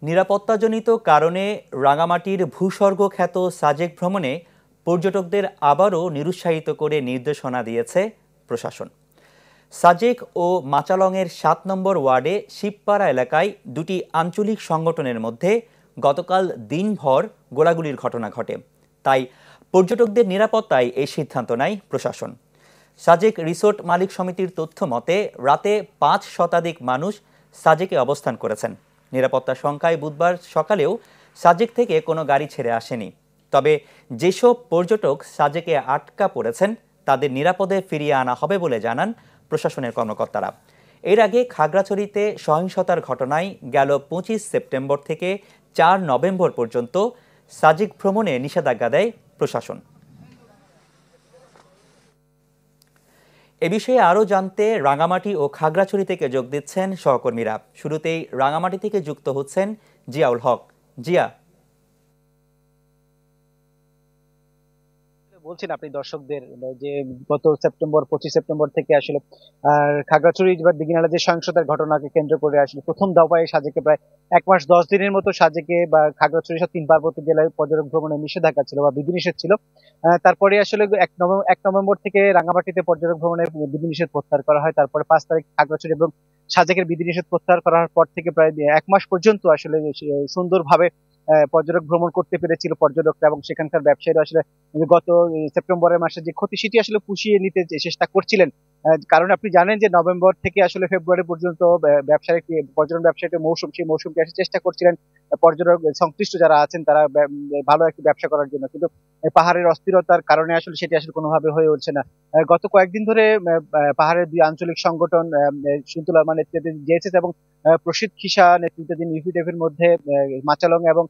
নিরাপত্তাজনিত কারণে রাঙামাটির ভূস্বর্গ খ্যাত সাজেক ভ্রমণে পর্যটকদের আবারও নিরুৎসাহিত করে নির্দেশনা দিয়েছে প্রশাসন। সাজেক ও মাচালংয়ের ৭ নম্বর ওয়ার্ডে শিবপাড়া এলাকায় দুটি আঞ্চলিক সংগঠনের মধ্যে গতকাল দিনভর গোলাগুলির ঘটনা ঘটে। তাই পর্যটকদের নিরাপত্তায় এই সিদ্ধান্ত নেয় প্রশাসন। সাজেক রিসোর্ট মালিক সমিতির তথ্য মতে রাতে ৫ শতাধিক মানুষ সাজেকে অবস্থান করেছেন। নিরাপত্তা শঙ্কায় বুধবার সকালেও সাজেক থেকে কোনো গাড়ি ছেড়ে আসেনি। তবে যেসব পর্যটক সাজেকে আটকা পড়েছেন তাদের নিরাপদে ফিরিয়ে আনা হবে বলে জানান প্রশাসনের কর্মকর্তারা। এর আগে খাগড়াছড়িতে সহিংসতার ঘটনায় গেল ২৫ সেপ্টেম্বর থেকে ৪ নভেম্বর পর্যন্ত সাজেক ভ্রমণে নিষেধাজ্ঞা দেয় প্রশাসন। এ বিষয়ে আরও জানতে রাঙামাটি ও খাগড়াছড়ি থেকে যোগ দিচ্ছেন সহকর্মীরা। শুরুতেই রাঙামাটি থেকে যুক্ত হচ্ছেন জিয়াউল হক। জিয়া, বলছেন আপনি দর্শকদের যে গত ২৫ সেপ্টেম্বর থেকে আসলে খাগড়াছড়ি বা দিঘিনালা যে সহিংসতার ঘটনাকে কেন্দ্র করে আসলে প্রথম দফায় সাজেকে প্রায় ১ মাস ১০ দিনের মতো সাজেকে বা খাগড়াছড়ি সহ ৩ পার্বত্য জেলায় পর্যটক ভ্রমণে নিষেধাজ্ঞা ছিল বা বিধিনিষেধ ছিল। তারপরে আসলে ১ নভেম্বর থেকে রাঙামাটিতে পর্যটক ভ্রমণের বিধিনিষেধ প্রত্যাহার করা হয়। তারপরে ৫ তারিখ খাগড়াছড়ি এবং সাজেকের বিধিনিষেধ প্রত্যাহার করার পর থেকে প্রায় ১ মাস পর্যন্ত আসলে সুন্দরভাবে পর্যটক ভ্রমণ করতে পেরেছিল পর্যটকরা, এবং সেখানকার ব্যবসায়ীরা আসলে গত সেপ্টেম্বরের মাসে যে ক্ষতি সেটি আসলে পুষিয়ে নিতে চেষ্টা করছিলেন। কারণ আপনি জানেন যে নভেম্বর থেকে আসলে ফেব্রুয়ারি পর্যন্ত পর্যটন ব্যবসায়ী মৌসুম, সেই মৌসুমটি আসলে চেষ্টা করছিলেন পর্যটক সংশ্লিষ্ট যারা আছেন তারা ভালো একটি ব্যবসা করার জন্য, কিন্তু পাহাড়ের অস্থিরতার কারণে আসলে সেটি আসলে কোনোভাবে হয়ে উঠছে না। গত কয়েকদিন ধরে পাহাড়ের দুই আঞ্চলিক সংগঠন সুন্তুল আরমান নেতৃত্বে জেএসএস এবং প্রসিদ্ধ খিসা নেতৃত্বাধীন ইউপিডিএফের মধ্যে মাচালং এবং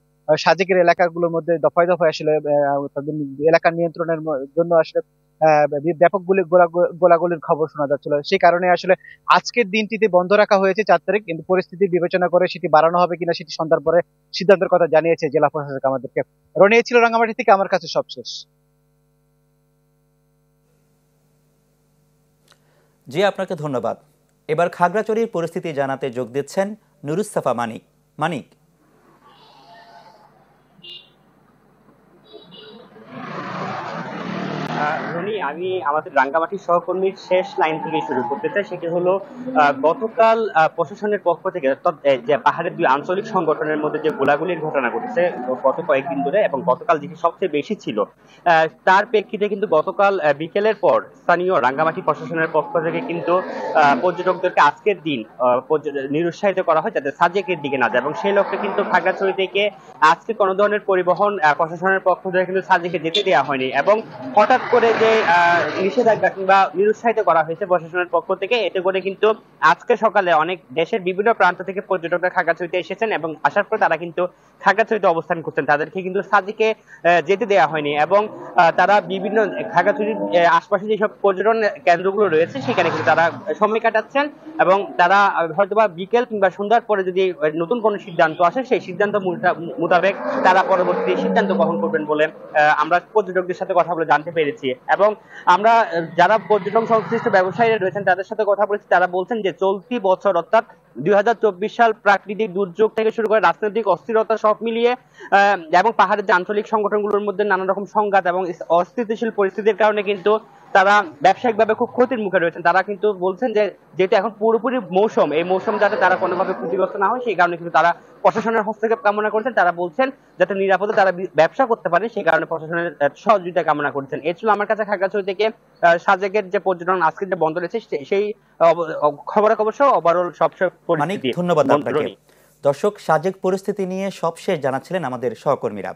সাজেকের এলাকাগুলোর মধ্যে দফায় দফায় আসলে তাদের এলাকার নিয়ন্ত্রণের জন্য আসলে ব্যাপক গোলাগুলির খবর শোনা যাচ্ছিল। সেই কারণে আসলে আজকের দিনটিতে বন্ধ রাখা হয়েছে ৪ তারিখ, কিন্তু পরিস্থিতি বিবেচনা করে সেটি বাড়ানো হবে কিনা সেটি সন্ধ্যার পরে সিদ্ধান্তের কথা জানিয়েছে জেলা প্রশাসক আমাদেরকে। রনি, ছিল রাঙামাটি থেকে আমার কাছে সবশেষ। জি, আপনাকে ধন্যবাদ। এবার খাগড়াছড়ির পরিস্থিতি জানাতে যোগ দিচ্ছেন নুরুস্তাফা মানিক। আমি আমাদের রাঙ্গামাটির সহকর্মীর শেষ লাইন থেকে শুরু করতে চাই। সেটি হলো গতকাল প্রশাসনের পক্ষ থেকে যে পাহাড়ের দুই আঞ্চলিক সংগঠনের মধ্যে যে গোলাগুলির ঘটনা ঘটেছে গত কয়েকদিন ধরে, এবং গতকাল যেটি সবচেয়ে বেশি ছিল, তার প্রেক্ষিতে কিন্তু গতকাল বিকেলের পর স্থানীয় রাঙ্গামাটি প্রশাসনের পক্ষ থেকে কিন্তু পর্যটকদেরকে আজকের দিন নিরুৎসাহিত করা হয় যাতে সাজেকের দিকে না যায়, এবং সেই লক্ষ্যে কিন্তু খাগড়াছড়ি থেকে আজকে কোনো ধরনের পরিবহন প্রশাসনের পক্ষ থেকে কিন্তু সাজেকে যেতে দেওয়া হয়নি, এবং হঠাৎ করে যে নিষেধাজ্ঞা কিংবা নিরুৎসাহিত করা হয়েছে প্রশাসনের পক্ষ থেকে, এতে করে কিন্তু আজকে সকালে অনেক দেশের বিভিন্ন প্রান্ত থেকে পর্যটকরা খাগড়াছড়িতে এসেছেন, এবং আসার পর তারা কিন্তু খাগড়াছড়িতে অবস্থান করছেন। তাদেরকে কিন্তু সাজেকে যেতে দেওয়া হয়নি, এবং তারা বিভিন্ন খাগড়াছড়ির আশপাশে যেসব পর্যটন কেন্দ্রগুলো রয়েছে সেখানে কিন্তু তারা সময় কাটাচ্ছেন, এবং তারা হয়তোবা বিকেল কিংবা সন্ধ্যার পরে যদি নতুন কোনো সিদ্ধান্ত আসে সেই সিদ্ধান্ত মোতাবেক তারা পরবর্তী সিদ্ধান্ত গ্রহণ করবেন বলে আমরা পর্যটকদের সাথে কথা বলে জানতে পেরেছি। এবং আমরা যারা পর্যটন সংশ্লিষ্ট ব্যবসায়ীরা রয়েছেন তাদের সাথে কথা বলেছি, তারা বলছেন যে চলতি বছর অর্থাৎ ২০২৪ সাল প্রাকৃতিক দুর্যোগ থেকে শুরু করে রাজনৈতিক অস্থিরতা সব মিলিয়ে এবং পাহাড়ের যে আঞ্চলিক সংগঠনগুলোর মধ্যে নানা রকম সংঘাত এবং অস্থিতিশীল পরিস্থিতির কারণে কিন্তু তারা ব্যবসায়িকভাবে খুব ক্ষতির মুখে রয়েছেন। তারা কিন্তু বলছেন যে যেটা এখন পুরোপুরি মৌসুম, এই মৌসুম যাতে তারা কোনোভাবে ক্ষতিগ্রস্ত না হয় সেই কারণে কিন্তু তারা প্রশাসনের হস্তক্ষেপ কামনা করছেন। তারা বলছেন যাতে নিরাপদে তারা ব্যবসা করতে পারে সেই কারণে প্রশাসনের সহযোগিতা কামনা করছেন। এই ছিল আমার কাছে খাগড়াছড়ি থেকে সাজেকের যে পর্যটন আজকে যে বন্ধ রয়েছে সেই খবরাখবর সহ ওভারঅল সব পরিস্থিতি। ধন্যবাদ আপনাকে। দর্শক, সাজেক পরিস্থিতি নিয়ে সবশেষ জানাচ্ছিলেন আমাদের সহকর্মীরা।